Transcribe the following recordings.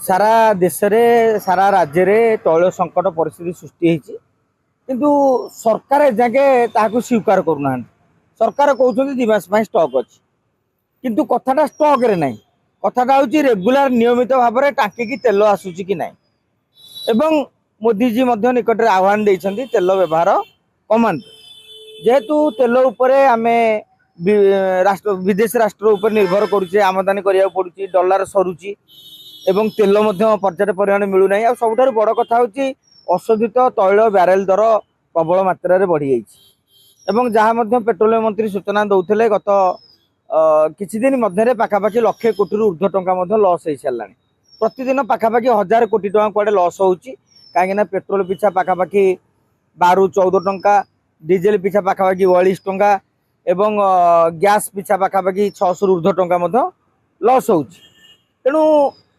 सारा देश रे सारा राज्य रे तैल संकट परिस्थिति सृष्टि होती किंतु सरकार एजाके ताकू स्वीकार करूना। सरकार कहते दिमास स्टक अच्छी किंतु कथाटा स्टक रे नहीं, कथाटा हूँ रेगुलर नियमित भाव में टांकी की तेल आसूची कि नहीं। एवं मोदी जी निकट में आह्वान देते तेल व्यवहार कमांतु जेहेतु तेल उपरे आमे राष्ट्र विदेश राष्ट्र उपर निर्भर करुचे, आमदानी करिया पड़ुची, डॉलर सरुची एवं तेल पर्याप्त परिमाण मिलूना। आ सबुठारु बड़ कथा हूँ अशोधित तैल ब्यारेल दर प्रबल मात्रा रे बढ़ी जाइए। जहाँ पेट्रोलियम मंत्री सूचना दौले गत किछि दिन मध्य पाखापाखि लक्षे कोटी ऊर्ध्व टंका लॉस हो सारा। प्रतिदिन पाखापाखि 1000 कोटी टंका कुआडे लॉस होउची कहीं पेट्रोल पिछा पाखापाखि 12-14 टंका, डीजेल पिछा पाखापाखि 42 टंका एवं गैस पिछा पाखापाखि 600 ऊर्ध्व टंका लॉस होउची। तेणु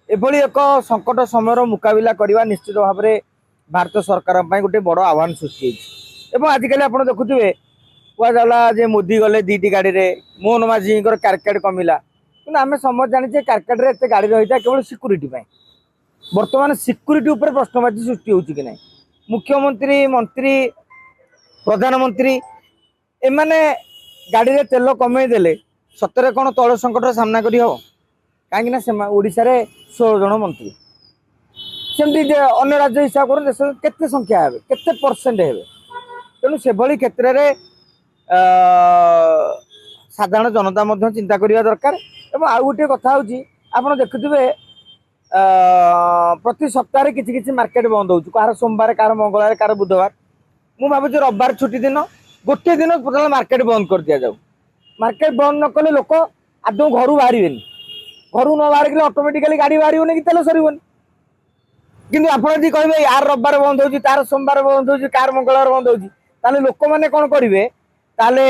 एभली एक संकट समय मुकाबिला करने निश्चित भाव में भारत सरकार गोटे बड़ आह्वान सृष्टि होती। आजिकल आप देखुए कहला जे मोदी गले 2टी गाड़ी में मोहन माझी कारकेड कमिला कि आम समझ जाने कारकेड में एत गाड़ी रही था केवल सिक्यूरीटी। बर्तमान सिक्यूरीटी उपर प्रश्नवाची सृष्टि होची कि नहीं। मुख्यमंत्री, मंत्री, प्रधानमंत्री एमाने गाड़ी रे तेल कमे देले सतरे कौन तैल संकट सामना करी हो? कहीं ओडिशा रे 16 जन मंत्री सेमती अन्य राज्य हिसाब कर देश केते संख्या है केते परसेंट है। तेणु से भली क्षेत्र में साधारण जनता चिंता करने दरकार। एवं आउ गोटे कथा हूँ आप देखुए प्रति सप्ताह किसी किसी मार्केट बंद हो, कहार सोमवार, कहार मंगलवार, कहार बुधवार। मु भावुँ रविवार छुट्टी दिन गोटे दिन टोटाल मार्केट बंद कर दिया जाऊ। मार्केट बंद न कले लोक आदौ घर बाहर, घर न बाहर ऑटोमेटिकली गाड़ी बाहर कि तेल सरबन। किंतु आप कहे यार रविवार बंद हो, तार सोमवार बंद हो, कार मंगलवार बंद हो, ताले लोक मैंने कौन करेंगे? ताले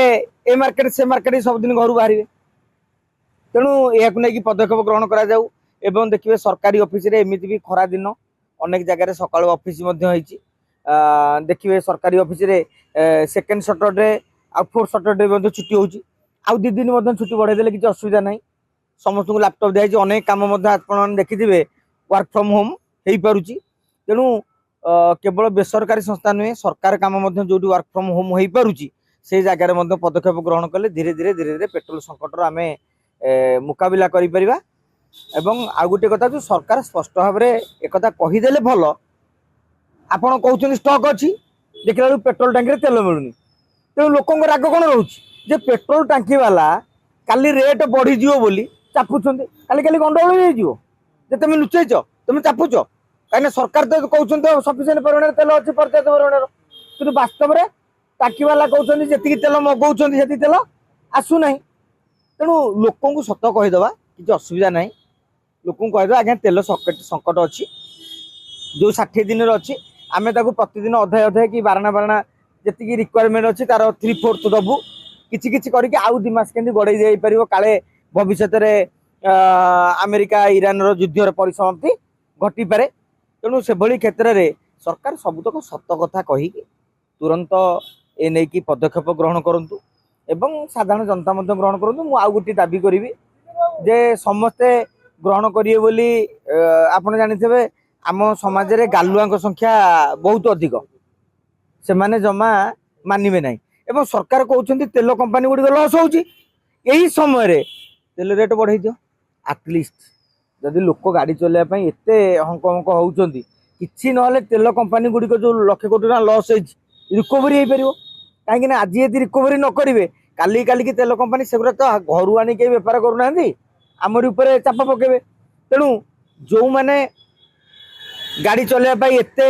ए मार्केट से मार्केट सबदिन घर बाहर। तेणु यह नहीं पदक्षेप ग्रहण करा जाऊ। एवं देखिए सरकारी ऑफिस रे एमती भी खरा दिन अनेक जगह सकाल ऑफिस देखिए सरकारी ऑफिस रे सेकेंड सैटरडे आ फोर्थ सैटरडे छुट्टी होची। आउ 2 दिन छुट्टी बढ़ाई देले किसी असुविधा नहीं। समस्त को लैपटॉप दिखाई अनेक काम आप देखिए वर्क फ्रॉम होम हो पारुची। तेणु केवल बेसरकारी संस्था नुहे सरकार काम जो वर्क फ्रॉम होम हो पारुची से जगार पदक्षेप ग्रहण कले धीरे धीरे धीरे धीरे पेट्रोल संकट आम मुकाबिला करि परिबा। एवं आउ गोटे कथा जो सरकार स्पष्ट भाव में एक कहीदेले भल। आपड़ कहते स्टक अच्छी देखला पेट्रोल टांकी तेल मिलूनी। तेणु लोक राग कौन रोचे पेट्रोल टांकी वाला काली रेट बढ़ीज बोली चापुंट काली काली गंडगोल हो तुम लुचेच तुम चापुच कहीं सरकार तो कहते सफिसीयंट परिमाण तेल अच्छी पर्याप्त परिमाण कि वास्तव में टांकी वाला कहते जी तेल मगाउं से तेल आसूना। तेणु लोक सत कहीदे कि असुविधा ना। लोक कहीदे आज्ञा तेल संकट अच्छी जो 60 दिन अच्छी आम प्रतिदिन अधे अधे कि बारणा बारणा जी रिक्वायरमेंट अच्छी तार 3/4 दबू किसी किसी करके आउ 2 मास के गड़े जाई परिवो काले भविष्य में अमेरिका ईरान युद्ध परिसमाप्ति घटी पारे। तेणु से भली क्षेत्र में सरकार सबुतक सत कथा कही तुरंत ए नहीं कि पदक्षेप ग्रहण करंतु एवं साधारण जनता ग्रहण करंतु। मु आउ गोटी दाबी करी जे समस्ते ग्रहण करिए बोली आपण जानिथिबे आम समाज रे गालुआ संख्या बहुत अधिक से माने जमा मानिबे नहीं। एवं सरकार कहउछन्ती तेल कंपनी गुडी लॉस होउची यही समय रे तेल रेट बढ़ाई दियो। एटलिस्ट जदि लोक गाड़ी चलाइबा एते हंक हंक होउछन्ती किछि नहले तेल कंपनी गुडी जो लक्ष कोटी लॉस होइछि रिकवरी हो पारिबो। कहीं आज यदि रिकवरी न करेंगे काली काली की तेल कंपनी से तो घर आनी के बेपार करूना आमरी उपर चाप पकेबे। तेणु जो मैंने गाड़ी चलाइबा एते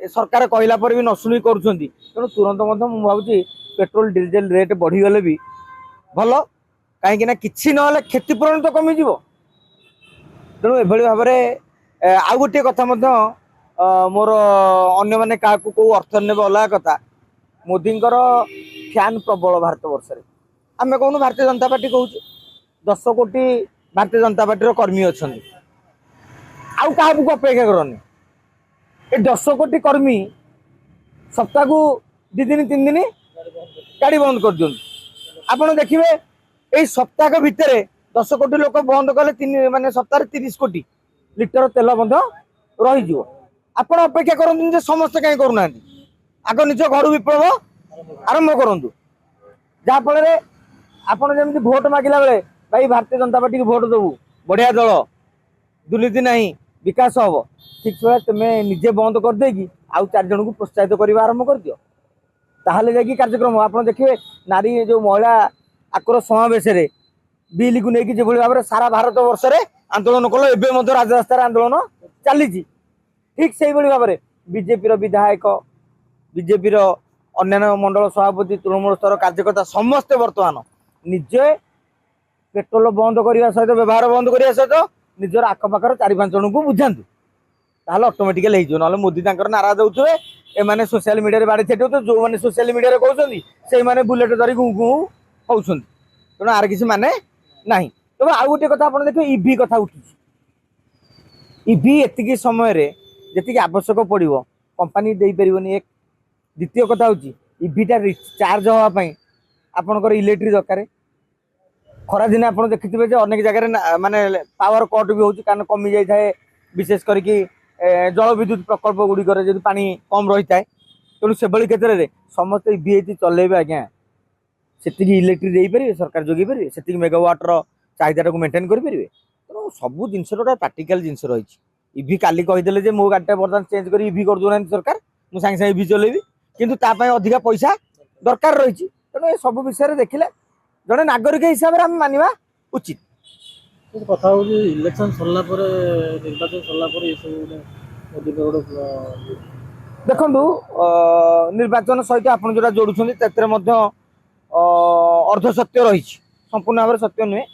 सरकार कहला पर भी न शुणी करुँच तेणु तुरंत भावी पेट्रोल डीजेल रेट बढ़ीगले भी भल कहीं किसी ना क्षतिपूरण तो कमिज। तेणु एभली भाव में आउ गोटे कथा मोर अन्य मैंने क्या कौ अर्थ ने अलग कथा मोदी फैन प्रबल भारत वर्ष आम कहूँ भारतीय जनता पार्टी कहूँ 10 कोटी भारतीय जनता पार्टी कर्मी अच्छा आउ क्या अपेक्षा करनी। ये 10 कोटी कर्मी सप्ताह को 2 दिन 3 दिन गाड़ी बंद कर दिखाँ। आपड़ देखिए यही सप्ताह भितर 10 कोटी लोक बंद कले माने सप्ताह 30 कोटी लिटर तेल रही आपण अपेक्षा करते समस्ते कहीं करूना आग निज घर विप्लव आरंभ करूँ जहाँफल आपड़ जमी भोट मागिला बेले भाई भारतीय जनता पार्टी की भोट देवु बढ़िया दल दुर्नीति नहीं विकास हम ठीक से तुम्हें निजे बंद कर देगी आउ 4 जन को प्रोत्साहित करने आरंभ कर दियो ताहले जाकि कार्यक्रम आप देखिए नारी जो महिला आक्रोश समावेश बिल को लेकिन जो भाव में सारा भारत वर्ष में आंदोलन कल एवं राजरास्तार आंदोलन चली ठीक से भाव में बीजेपी विधायक बीजेपी अन्य मंडल सभापति तृणमूल स्तर कार्यकर्ता समस्ते बर्तमान निजे पेट्रोल बंद करने सहित व्यवहार बंद करने सहित निजर आखपाखर 4-5 जन को बुझातु ताहले ऑटोमेटिकली हो ना मोदी नारा दौथे एमाने सोशल मीडिया बाड़ी छेटो जो मैंने सोशल मीडिया कहते से मैंने बुलेट धरी गुँ गुँ होती तेणु आर किसी माने ना तब आउ गोटे कथा आप देखिए इवी कथा उठी इवी एति समय जी आवश्यक पड़ो कंपानी दे पारनी एक द्वितीय कथा हूँ इवीटा चार्ज हाँपाई आपणकर इलेक्ट्रिक दरकार खरा दिन आप देखिए अनेक जगह माने पावर कट भी होती कारण कमी जाए विशेष करके जल विद्युत प्रकल्प गुड़िक जो पा कम रही है तेणु से क्षेत्र में समस्त इवी चलेबे आज्ञा से इलेक्ट्रिक दे पारे सरकार जोगे पारे से मेगावाटर चाहिदा को मेंटेन करेंगे तेणु सब जिनस प्राक्टिकल जिनस रही इवी काली कहीदे मो गाड़ीटा बर्तमान चेंज कर इवी कर दूना सरकार मुझे सागे इवी चलेबी किंतु अधिका पैसा दरकार रही तेणु ये सब विषय देखिले जड़े नागरिक हिसाब से आम मानवा उचित कथा हूँ इलेक्शन सरला निर्वाचन सरला ये सब देखु निर्वाचन सहित आप जो जोड़ुं अर्ध सत्य रही संपूर्ण भाव सत्य नुहे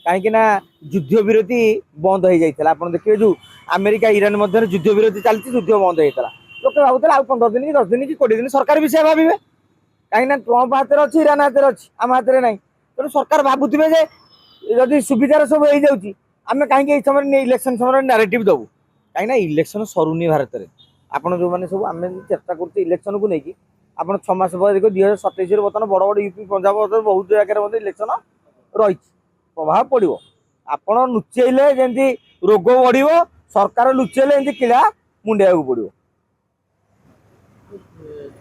कहीं युद्ध विरति बंद हो जाता आप देखिए जो अमेरिका ईरान मध्य युद्ध विरति चलती युद्ध बंद होता लोग भावुले आ 15 दिन कि 10 दिन कि 20 दिन सरकार भी से भावे कहीं ट्रंप हाथ में अच्छी ईरान हाथ में अच्छी आम हाथ में ना तेणु सरकार भावुवे जदि सुविधार सब हो जाऊँगी आम कहीं समय इलेक्शन समय नारेटिव दबू कहीं इलेक्शन सरुनी भारत में आपड़ जो मैंने सब आम चेष्टा कर इलेक्शन को लेकिन आप 6 मास पर देखो 2027 बर्तमान बड़ बड़ यूपी पंजाब बहुत जगह इलेक्शन रही प्रभाव पड़ो आपड़ लुचेले जमी रोग बढ़ सरकार लुचेले जमी किला मुंडिया पड़ो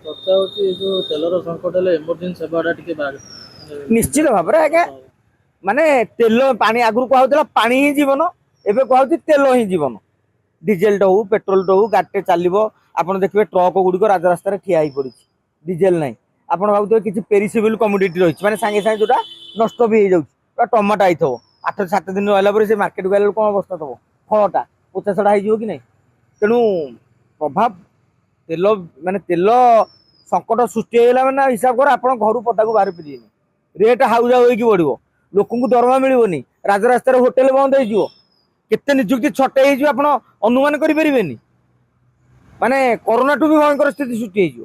चर्चा होची जो तेलर संकट है इमरजेंसी सेवाटा टिके निश्चित भाव में आज्ञा माने तेल पानी आगु कहला पानी ही जीवन एवं कहूँ तेल ही जीवन डीजेल हो पेट्रोल हो गाड़े चलो आप देखिए ट्रक गुड़िक राजरास्तार ठिया पड़ी डीजेल ना आप भाव किसी पेरिसेबल कमोडिटी रही है सागे सागे जोटा नष्ट भी हो जाए टमाटो आई थो 8-7 दिन रहा से मार्केट गला कौन अवस्था थो फलटा पोचासड़ा हो कि नहीं तेणु प्रभाव तेल माने तेल संकट सृष्टि होगा मैंने हिसाब कर आप घर पदा को बाहर पारे रेट हाउजा हो बढ़ो लोक दरमा मिलनी राजरास्तार होटेल बंद हो केते निजुक्ति छटे आप अनुमान करें माने कोरोना टू भी भयंकर स्थिति सृष्टि हो